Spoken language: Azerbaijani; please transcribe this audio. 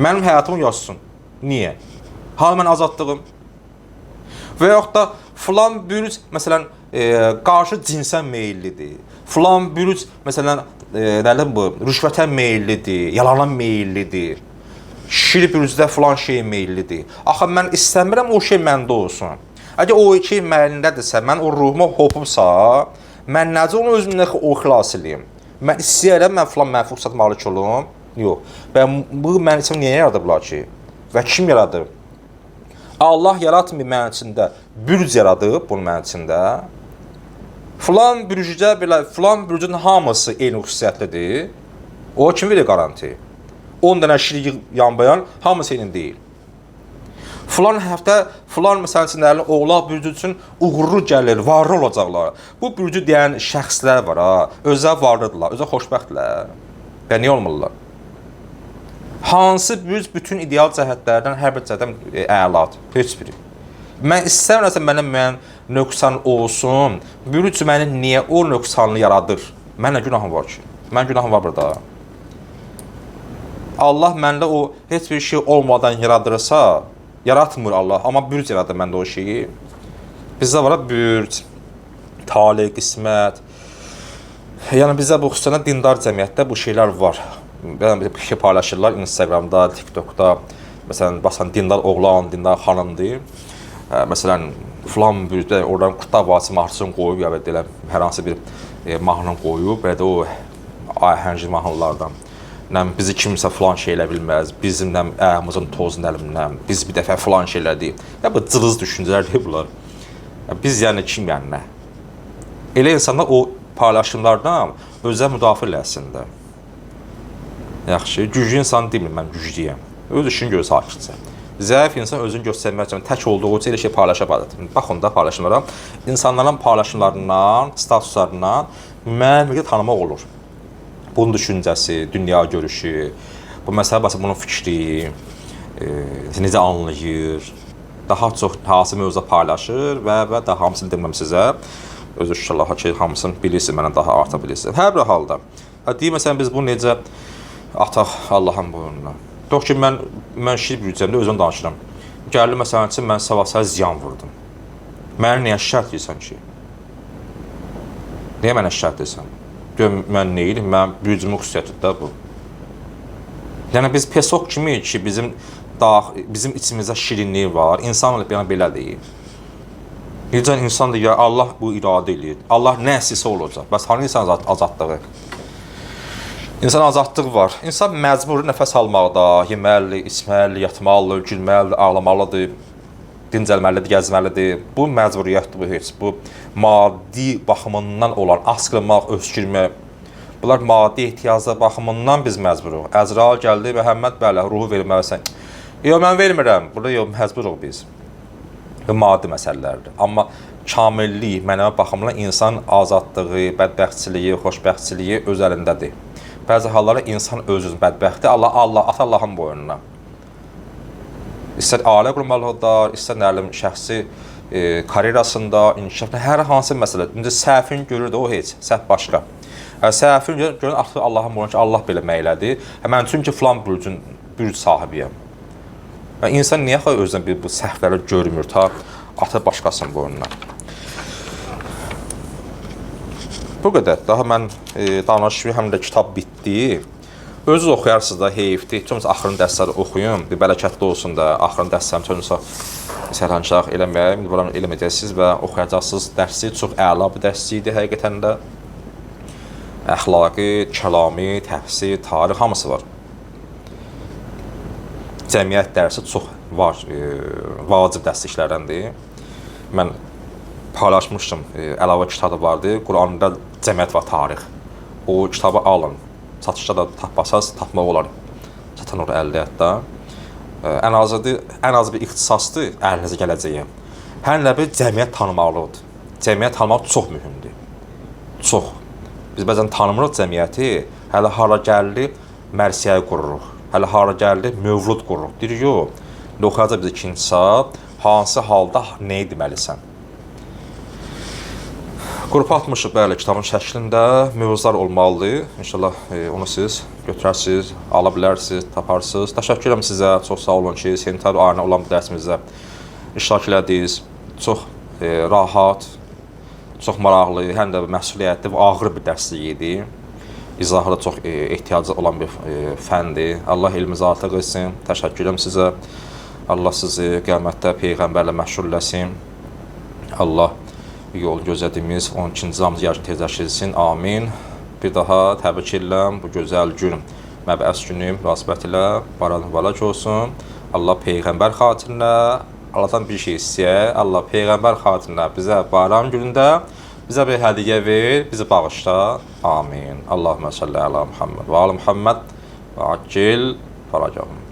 Mənim həyatımı yazsın. Niyə? Hal mən azadlığım. Və yaxud da filan bürüc, məsələn, qarşı cinsə meyillidir. Filan bürüc, məsələn, bu, rüşvətə meyillidir, yalana meyillidir. Şir bürücdə filan şey meyillidir. Axı mən istəmirəm o şey məndə olsun. Əgər o şey mənimdədirsə, mən o ruhuma hopubsa, mən necə onu özümdən o xilas edeyim? Mən istəyirəm, mən filan mənfi ruxsat malik olum. Yox. Və bu mənim üçün niyə yaradıblar ki? Və kim yaradıb? Allah yaratmır mənim içində, bürc yaradıb bunu mənim içində. Filan bürcdə belə, filan bürcün hamısı eyni xüsusiyyətlidir. O kim verir garanti? 10 dənə şirik yanbayan hamısı eyni deyil. Filan həftə, filan məsələn üçün oğlaq bürcü üçün uğurlu gəlir, varlı olacaqlar. Bu bürcü deyən şəxslər var ha, özə varlıdırlar, özə xoşbəxtdirlər. Və niyə olmurlar? Hansı bürc bütün ideal cəhətlərdən hər bir cəhətdən əladır? Heç biri. Mən istəmirəmsə mənim nöqsan olsun, bürc məni niyə o nöqsanlı yaradır? Mənə günahım var ki. Mən günahım var burada. Allah məndə o heç bir şey olmadan yaradırsa, yaratmır Allah, amma bürc yaradır məndə o şeyi. Bizdə var bürc, talih, qismət. Yəni bizdə bu xüsusən dindar cəmiyyətdə bu şeylər var. Bir şey paylaşırlar Instagramda, TikTokda. Məsələn, basan dindar oğlan, dindar xanımdır. Məsələn, filan bürcdə oradan Qurtlar Vadisi mahnısını qoyub, ya belə hər hansı bir mahnını qoyub, belə də o ahəngli mahnılardan. Bizi kimsə filan şey elə bilməz, bizim ayağımızın tozunu əlimdən, biz bir dəfə filan şeylər deyib. Ya bu cılız düşüncələr deyib bunlar. Biz yəni kim yəni nə? Elə insanlar o paylaşımlardan özə müdafiə eləsinlər. Yaxşı, güclü insan demir, mən güclüyəm. Öz işini görə sakitcə. Zəif insan özünü göstərmək üçün tək olduğu üçün elə şey paylaşa bilir. Baxın da paylaşımlara, insanların paylaşımlarından, statuslarından müəyyən tanımaq olur. Bunun düşüncəsi, dünya görüşü, bu məsələ başqa bunun fikri, necə anlayır, daha çox hansı mövzuda paylaşır və daha hamısını deməm sizə. Özür inşallah ki, hamısını bilirsiniz, mənə daha artıq bilirsiniz. Hər bir halda, deyim məsələn, biz bunu necə ataq Allahın boynuna. Yox ki, mən şir bürcəmdə özüm danışıram. Gəldi məsələn üçün, mən sabah-sabah ziyan vurdum. Mənə niyə şərt deyirsən ki? Niyə mənə şərt deyirsən? Gör, mən neyilim? Mən bürcümün xüsusiyyətidir də bu. Yəni, biz pesok kimi ki, bizim içimizdə şirinlik var. İnsan olub belə deyil. Necə insan deyir, Allah bu iradə edir. Allah nə istəsə olacaq. Bəs hanı insan azadlığı? İnsan azadlığı var. İnsan məcburi nəfəs almaqda, yeməli, içməli, yatmalı, gülməli, ağlamalıdır, dincəlməlidir, gəzməlidir. Bu məcburiyyətdir bu heç. Bu maddi baxımından olan asqırmaq, öskürmək. Bunlar maddi ehtiyaclar baxımından biz məcburuq. Əzrail gəldi, Məhəmməd bələ, ruhu verməlisən. Yox, mən vermirəm. Burada yox, məcburuq biz. Maddi məsələlərdir. Amma kamillik, mənəvi baxımdan insan azadlığı, bədbəxtçiliyi, xoşbəxtçiliyi öz əlindədir. Bəzi hallarda insan özünün bədbəxti, ata Allahın boynuna. İstər ailə qurmalıdır, istər şəxsi karyerasında, inkişafda, hər hansı məsələ. Səhvin görür də o heç, səhv başqa. Səhvin görür, artıq Allahın boynuna ki, Allah belə məylədir. Mən çünki filan bürc sahibiyəm. İnsan niyə özünə bu səhvləri görmür, atır başqasının boynuna. Bu qədər. Daha mən danışım, həm də kitab bitdi. Özünüz oxuyarsınız da, heyifdir. Çox axırın dərsləri oxuyun. Bir bələkətli olsun da, axırın dərslərini çoxunsa sərhançaq eləməyəm. İndi buranı eləməyəcəksiniz və oxuyacaqsınız. Dərsi çox əla bir dərsiydi həqiqətən də. Əxlaqi, kəlami, təfsir, tarix hamısı var. Cəmiyyət dərsi çox var, vacib dərsliklərdəndir. Mən paylaşmışdım, əlavə kitabı vardı. Quranda cəmiyyət və tarix. O kitabı alın. Satışda da tapasaz, tapmaq olar. Satan olur 50 hətta. Ən azı bir ixtisasdır əlinizə gələcəyəm. Hər nə bir cəmiyyət tanımalıdır. Cəmiyyət tanımaq çox mühümdür. Çox. Biz bəzən tanımırıq cəmiyyəti, hələ hara gəldi mərsiyyə qururuq. Hələ hara gəldi mövlud qururuq. Deyir, yox. Oxuyacaq biz ikinci saat, hansı halda nəyi deməlisən? Qrupa atmışıq, bəli, kitabın şəklində mövzular olmalıdır. İnşallah onu siz götürərsiniz, ala bilərsiniz, taparsınız. Təşəkkür edirəm sizə. Çox sağ olun ki, sentyabr ayına olan bu dərsimizdə iştirak elədiniz. Çox rahat, çox maraqlı, həm də məsuliyyətli və ağır bir dərslik idi. İzahı da çox ehtiyacı olan bir fəndir. Allah elminizi artıq etsin. Təşəkkür edirəm sizə. Allah sizi qiyamətdə Peyğəmbərlə məşhur eləsin. Allah yol gözlədiyimiz 12-ci amız yarışı tezləşdirsin. Amin. Bir daha təbrik edirəm bu gözəl gün, məbəs günü münasibətilə mübarək olsun. Allah Peyğəmbər xatirinə, Allahdan bir şey istəyək. Allah Peyğəmbər xatirinə bizə bayram günündə bizə bir hədiyyə ver, bizi bağışla. Amin. Allahümmə salli əla Muhammed və ali Muhammed və accil faracahum.